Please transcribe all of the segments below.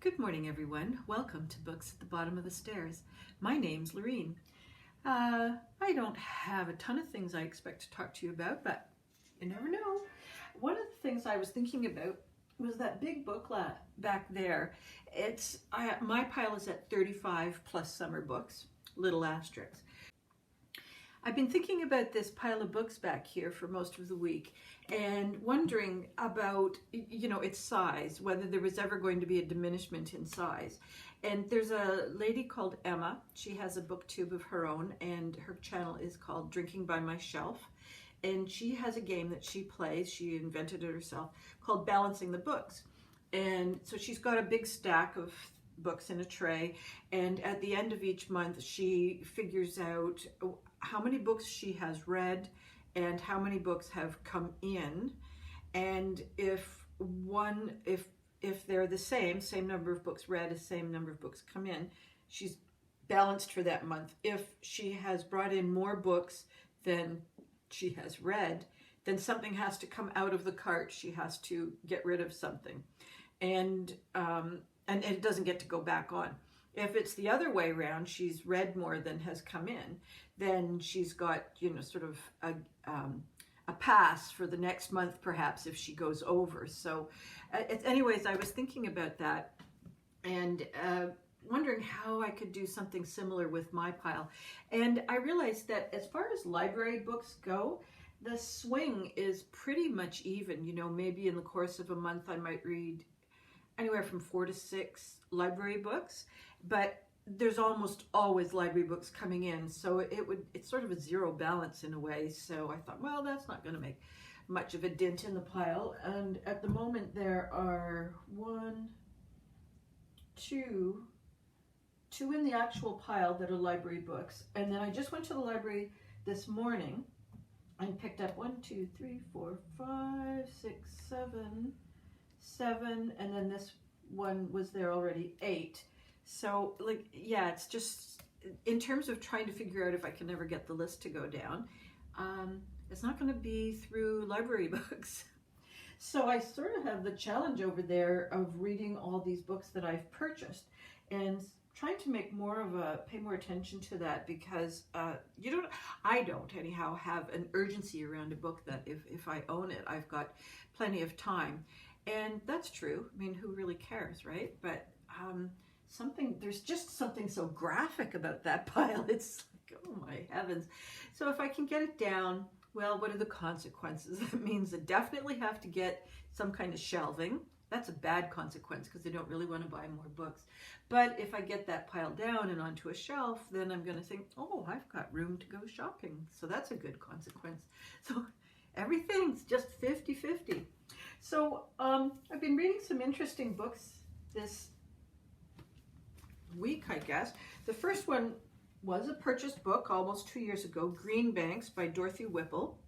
Good morning, everyone. Welcome to Books at the Bottom of the Stairs. My name's Lorene. I don't have a ton of things I expect to talk to you about, but you never know. One of the things I was thinking about was that big booklet back there. My pile is at 35 plus summer books, little asterisks. I've been thinking about this pile of books back here for most of the week and wondering about, its size, whether there was ever going to be a diminishment in size. And there's a lady called Emma. She has a booktube of her own, and her channel is called Drinking by My Shelf. And she has a game that she plays, she invented it herself, called Balancing the Books. And so she's got a big stack of books in a tray, and at the end of each month she figures out how many books she has read and how many books have come in, and if they're the same number of books read, the same number of books come in, she's balanced for that month. If she has brought in more books than she has read, then something has to come out of the cart. She has to get rid of something, and it doesn't get to go back on. If it's the other way around, she's read more than has come in, then she's got, sort of a pass for the next month, perhaps, if she goes over. So anyways, I was thinking about that and wondering how I could do something similar with my pile. And I realized that as far as library books go, the swing is pretty much even. Maybe in the course of a month I might read anywhere from 4 to 6 library books, but there's almost always library books coming in, so it's sort of a zero balance in a way. So I thought, well, that's not going to make much of a dent in the pile. And at the moment there are two in the actual pile that are library books, and then I just went to the library this morning and picked up 1, 2, 3, 4, 5, 6, 7, and then this one was there already, 8. So it's just, in terms of trying to figure out if I can ever get the list to go down, it's not going to be through library books. So I sort of have the challenge over there of reading all these books that I've purchased and trying to pay more attention to that, because I don't anyhow have an urgency around a book that if I own it, I've got plenty of time. And that's true. I mean, who really cares, right? But there's just something so graphic about that pile. It's like, oh my heavens. So if I can get it down, well, what are the consequences? That means I definitely have to get some kind of shelving. That's a bad consequence because I don't really want to buy more books. But if I get that pile down and onto a shelf, then I'm going to think, oh, I've got room to go shopping. So that's a good consequence. So everything's just 50-50. So I've been reading some interesting books this week, I guess. The first one was a purchased book almost 2 years ago, Greenbanks by Dorothy Whipple.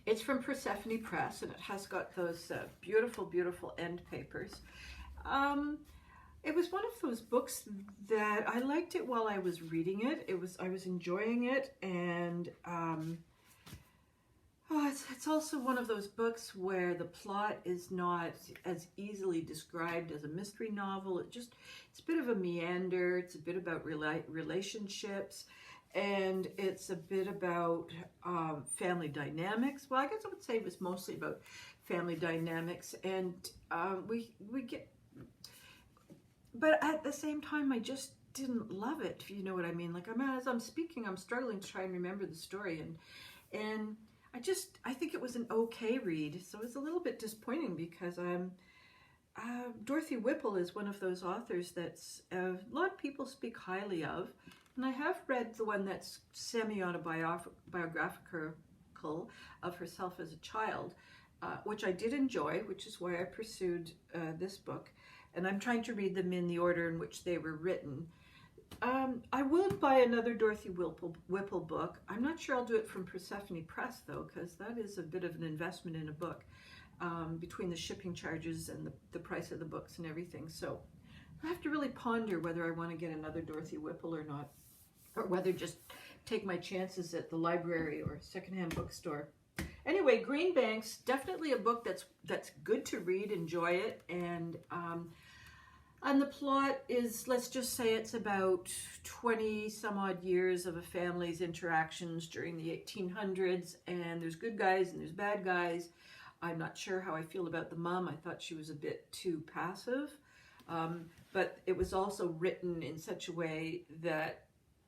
It's from Persephone Press, and it has got those beautiful, beautiful end papers. It was one of those books that I liked it while I was reading it. I was enjoying it, and it's also one of those books where the plot is not as easily described as a mystery novel. It's a bit of a meander. It's a bit about relationships, and it's a bit about family dynamics. Well, I guess I would say it was mostly about family dynamics, and we get. But at the same time, I just didn't love it. If you know what I mean. Like as I'm speaking, I'm struggling to try and remember the story, and I think it was an okay read. So it's a little bit disappointing because Dorothy Whipple is one of those authors that's a lot of people speak highly of. And I have read the one that's semi-autobiographical of herself as a child, which I did enjoy, which is why I pursued this book. And I'm trying to read them in the order in which they were written. I would buy another Dorothy Whipple book. I'm not sure I'll do it from Persephone Press, though, because that is a bit of an investment in a book, between the shipping charges and the price of the books and everything. So I have to really ponder whether I want to get another Dorothy Whipple or not, or whether just take my chances at the library or secondhand bookstore. Anyway, Greenbanks, definitely a book that's good to read, enjoy it, and And the plot is, let's just say it's about 20 some odd years of a family's interactions during the 1800s, and there's good guys and there's bad guys. I'm not sure how I feel about the mom. I thought she was a bit too passive, but it was also written in such a way that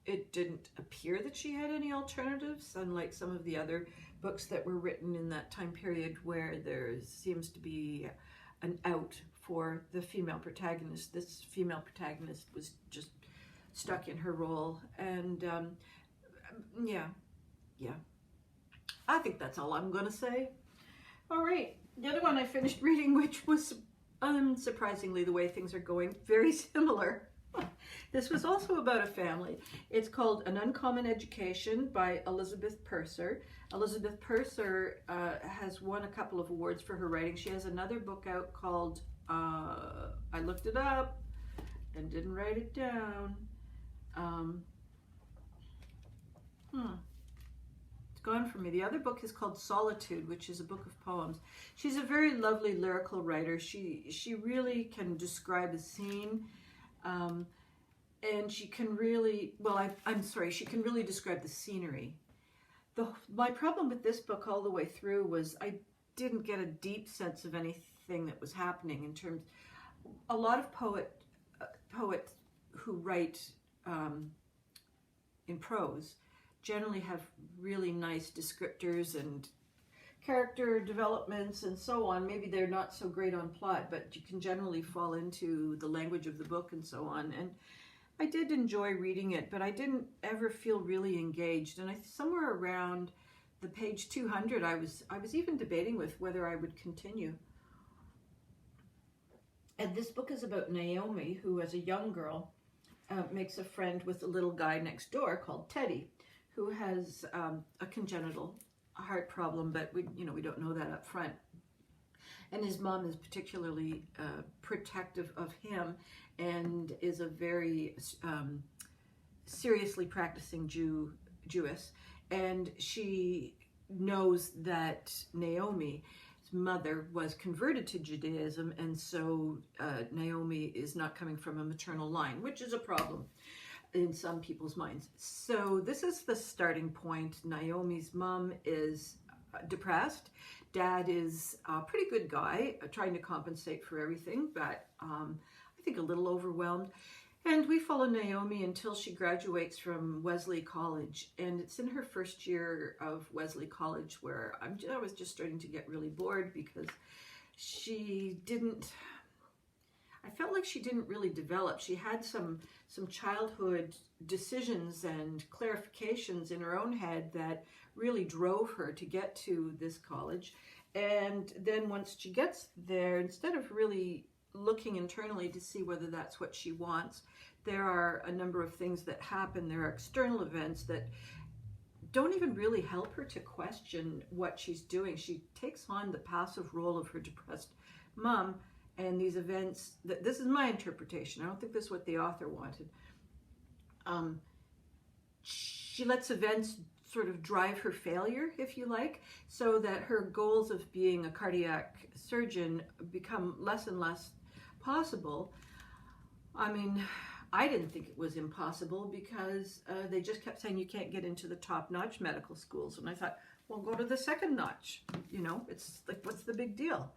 it didn't appear that she had any alternatives, unlike some of the other books that were written in that time period where there seems to be an out for the female protagonist. This female protagonist was just stuck in her role, and yeah, I think that's all I'm going to say. All right, the other one I finished reading, which was unsurprisingly the way things are going, very similar. This was also about a family. It's called An Uncommon Education by Elizabeth Percer. Elizabeth Percer has won a couple of awards for her writing. She has another book out called, I looked it up and didn't write it down. It's gone from me. The other book is called Solitude, which is a book of poems. She's a very lovely lyrical writer. She really can describe a scene. And she can really, she can really describe the scenery. My problem with this book all the way through was I didn't get a deep sense of anything that was happening in terms, a lot of poets who write in prose generally have really nice descriptors and character developments and so on. Maybe they're not so great on plot, but you can generally fall into the language of the book and so on. And I did enjoy reading it, but I didn't ever feel really engaged. And somewhere around the page 200, I was even debating with whether I would continue. And this book is about Naomi, who as a young girl makes a friend with a little guy next door called Teddy, who has a congenital heart problem, but we don't know that up front. And his mom is particularly protective of him and is a very seriously practicing Jewess. And she knows that Naomi's mother was converted to Judaism, and so Naomi is not coming from a maternal line, which is a problem in some people's minds. So this is the starting point. Naomi's mom is depressed. Dad is a pretty good guy, trying to compensate for everything, but I think a little overwhelmed. And we follow Naomi until she graduates from Wesley College. And it's in her first year of Wesley College where I was just starting to get really bored because I felt like she didn't really develop. She had some childhood decisions and clarifications in her own head that really drove her to get to this college. And then once she gets there, instead of really looking internally to see whether that's what she wants, there are a number of things that happen. There are external events that don't even really help her to question what she's doing. She takes on the passive role of her depressed mom, and these events, this is my interpretation. I don't think this is what the author wanted. She lets events sort of drive her failure, if you like, so that her goals of being a cardiac surgeon become less and less possible. I mean, I didn't think it was impossible because they just kept saying you can't get into the top-notch medical schools. And I thought, well, go to the second notch. It's like, what's the big deal?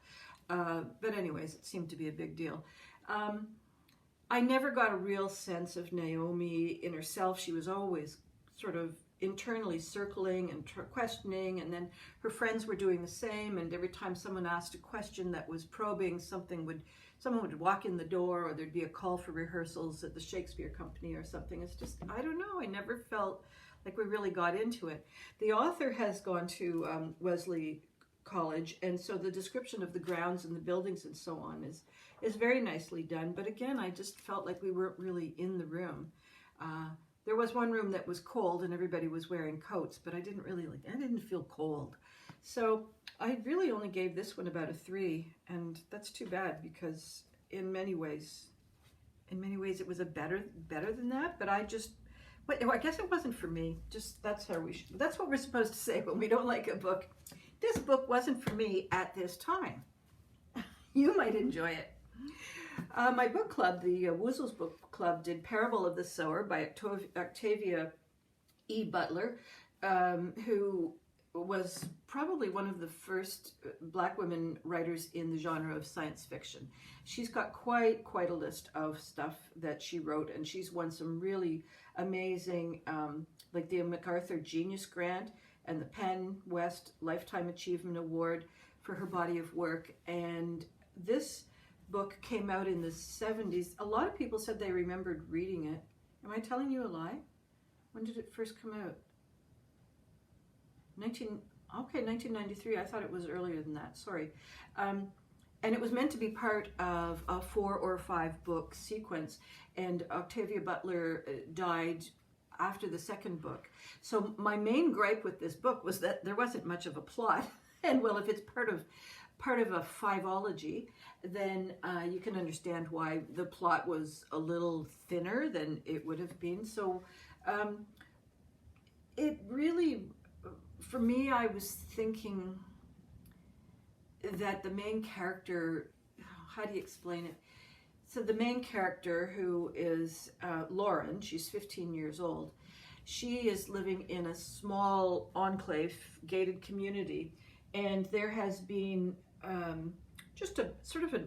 But anyways, it seemed to be a big deal. I never got a real sense of Naomi in herself. She was always sort of internally circling and questioning, and then her friends were doing the same, and every time someone asked a question that was probing, someone would walk in the door, or there'd be a call for rehearsals at the Shakespeare Company or something. It's just, I don't know, I never felt like we really got into it. The author has gone to Wesley College, and so the description of the grounds and the buildings and so on is very nicely done, but again, I just felt like we weren't really in the room. There was one room that was cold and everybody was wearing coats, but I didn't feel cold. So I really only gave this one about a 3, and that's too bad because in many ways it was better than that, but I guess it wasn't for me. Just that's what we're supposed to say when we don't like a book. This book wasn't for me at this time. You might enjoy it. My book club, the Woozles Book Club, did Parable of the Sower by Octavia Butler, who was probably one of the first Black women writers in the genre of science fiction. She's got quite a list of stuff that she wrote, and she's won some really amazing, like the MacArthur Genius Grant and the Penn West Lifetime Achievement Award for her body of work. And this book came out in the 70s. A lot of people said they remembered reading it. Am I telling you a lie? When did it first come out? 1993. I thought it was earlier than that. Sorry. And it was meant to be part of a 4 or 5 book sequence. And Octavia Butler died after the second book. So my main gripe with this book was that there wasn't much of a plot. And well, if it's part of a five-ology, then you can understand why the plot was a little thinner than it would have been. So it really, for me, I was thinking that the main character, how do you explain it? So the main character, who is Lauren, she's 15 years old, she is living in a small enclave, gated community, and there has been just a sort of a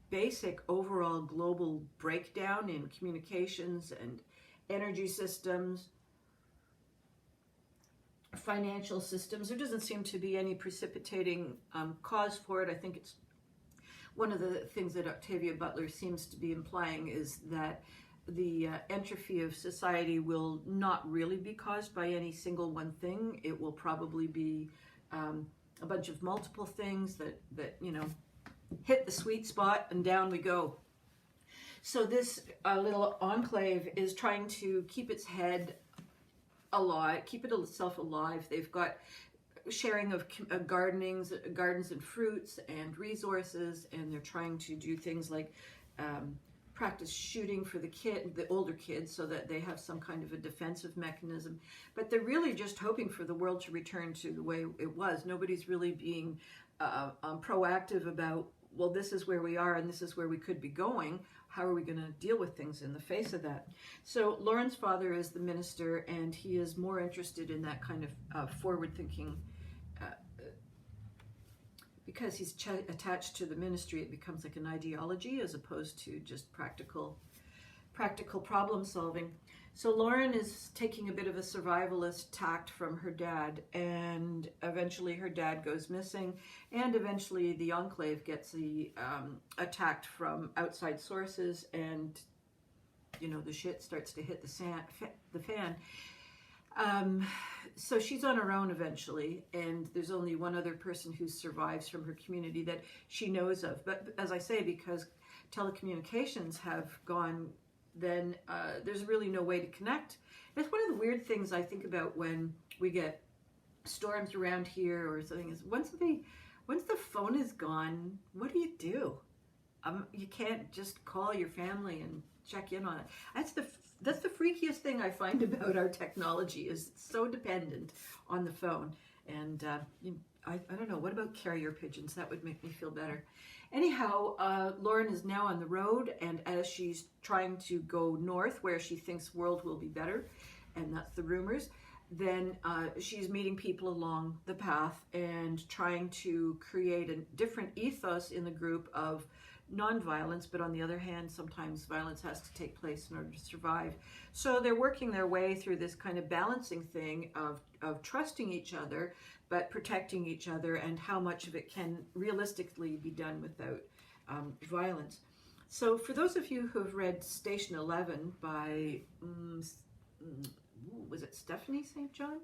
basic overall global breakdown in communications and energy systems, financial systems. There doesn't seem to be any precipitating cause for it. I think it's one of the things that Octavia Butler seems to be implying is that the entropy of society will not really be caused by any single one thing. It will probably be a bunch of multiple things that you know, hit the sweet spot and down we go. So this little enclave is trying to keep its head alive, keep itself alive. They've got sharing of gardens and fruits and resources, and they're trying to do things like practice shooting for the older kids, so that they have some kind of a defensive mechanism. But they're really just hoping for the world to return to the way it was. Nobody's really being proactive about, well, this is where we are and this is where we could be going. How are we going to deal with things in the face of that? So Lauren's father is the minister, and he is more interested in that kind of forward-thinking. Because he's attached to the ministry, it becomes like an ideology as opposed to just practical problem solving. So Lauren is taking a bit of a survivalist tact from her dad, and eventually her dad goes missing, and eventually the enclave gets attacked from outside sources, and you know, the shit starts to hit the fan. So she's on her own eventually, and there's only one other person who survives from her community that she knows of. But as I say, because telecommunications have gone, then there's really no way to connect. It's one of the weird things I think about when we get storms around here or something, is once the phone is gone, what do? You can't just call your family and check in on it. That's the freakiest thing I find about our technology, is it's so dependent on the phone. And I don't know, what about carrier pigeons? That would make me feel better. Anyhow, Lauren is now on the road, and as she's trying to go north where she thinks world will be better, and that's the rumors, then she's meeting people along the path and trying to create a different ethos in the group of non-violence, but on the other hand, sometimes violence has to take place in order to survive. So they're working their way through this kind of balancing thing of trusting each other, but protecting each other, and how much of it can realistically be done without violence. So for those of you who have read Station 11 by, was it Stephanie St. John?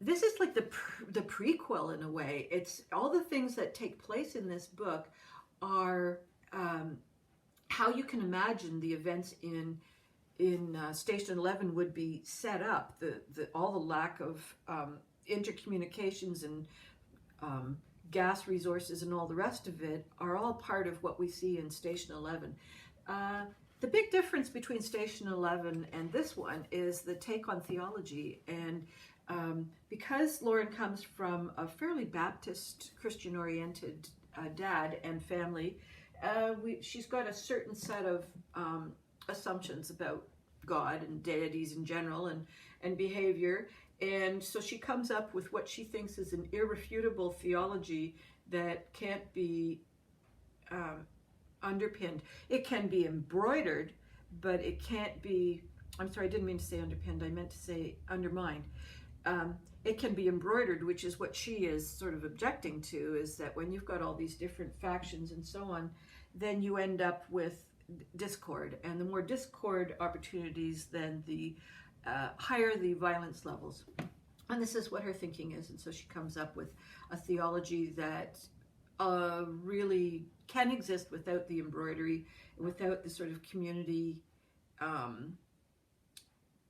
This is like the prequel in a way. It's all the things that take place in this book are how you can imagine the events in Station 11 would be set up. All the lack of intercommunications and gas resources and all the rest of it are all part of what we see in Station 11. The big difference between Station 11 and this one is the take on theology. And because Lauren comes from a fairly Baptist, Christian-oriented dad and family, she's got a certain set of assumptions about God and deities in general and behavior. And so she comes up with what she thinks is an irrefutable theology that can't be underpinned. It can be embroidered, but it can't be, I'm sorry, I didn't mean to say underpinned, I meant to say undermined. It can be embroidered, which is what she is sort of objecting to, is that when you've got all these different factions and so on, then you end up with discord. And the more discord opportunities, then the higher the violence levels. And this is what her thinking is. And so she comes up with a theology that really can exist without the embroidery, without the sort of community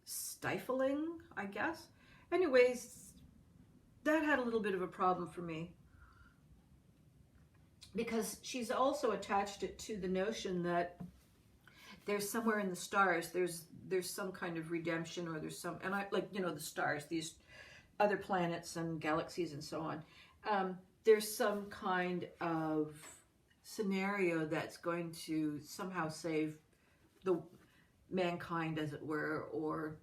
stifling, I guess. Anyways, that had a little bit of a problem for me, because she's also attached it to the notion that there's somewhere in the stars, there's some kind of redemption, or there's some, and I like, you know, the stars, these other planets and galaxies and so on. There's some kind of scenario that's going to somehow save the mankind, as it were, or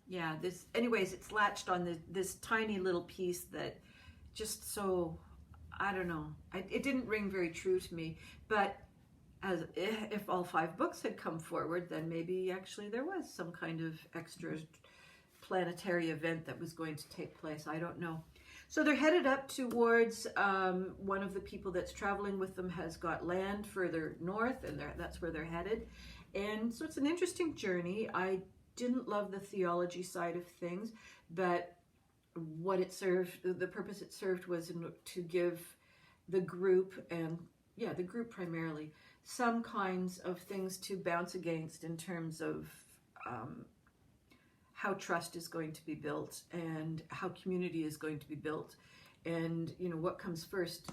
yeah, this, anyways, it's latched on this tiny little piece that just so, I don't know, it didn't ring very true to me. But as if all 5 books had come forward, then maybe actually there was some kind of extra planetary event that was going to take place. I don't know. So they're headed up towards, one of the people that's traveling with them has got land further north, and that's where they're headed. And so it's an interesting journey. I didn't love the theology side of things, but what it served, the purpose it served, was to give the group, and yeah, the group primarily, some kinds of things to bounce against in terms of how trust is going to be built and how community is going to be built, and you know, what comes first,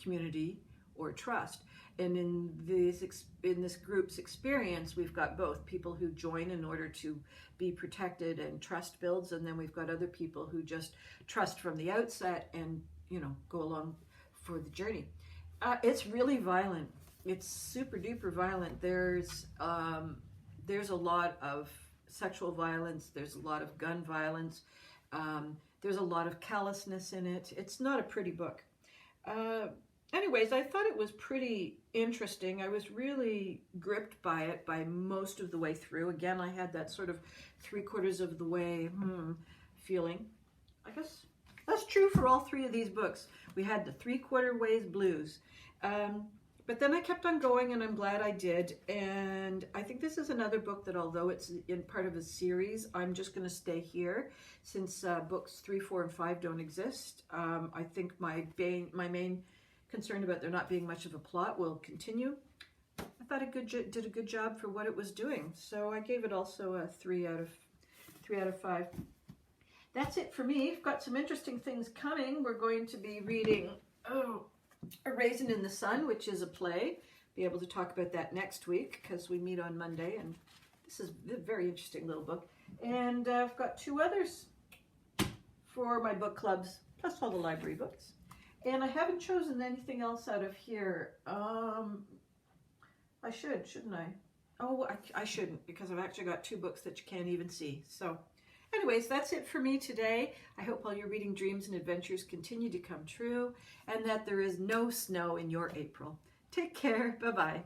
community or trust. And in this group's experience, we've got both people who join in order to be protected and trust builds, and then we've got other people who just trust from the outset and, you know, go along for the journey. It's really violent. It's super duper violent. There's a lot of sexual violence. There's a lot of gun violence. There's a lot of callousness in it. It's not a pretty book. Anyways, I thought it was pretty interesting. I was really gripped by it by most of the way through. Again, I had that sort of 3/4 of the way feeling. I guess that's true for all 3 of these books. We had the 3/4 ways blues. But then I kept on going, and I'm glad I did. And I think this is another book that, although it's in part of a series, I'm just going to stay here since books 3, 4, and 5 don't exist. I think my main concern about there not being much of a plot will continue. I thought it did a good job for what it was doing, so I gave it also a 3 out of 5. That's it for me. I've got some interesting things coming. We're going to be reading A Raisin in the Sun, which is a play. Be able to talk about that next week because we meet on Monday, and this is a very interesting little book. And I've got 2 others for my book clubs, plus all the library books. And I haven't chosen anything else out of here. I shouldn't I? Oh, I shouldn't, because I've actually got 2 books that you can't even see. So anyways, that's it for me today. I hope all your reading dreams and adventures continue to come true, and that there is no snow in your April. Take care. Bye-bye.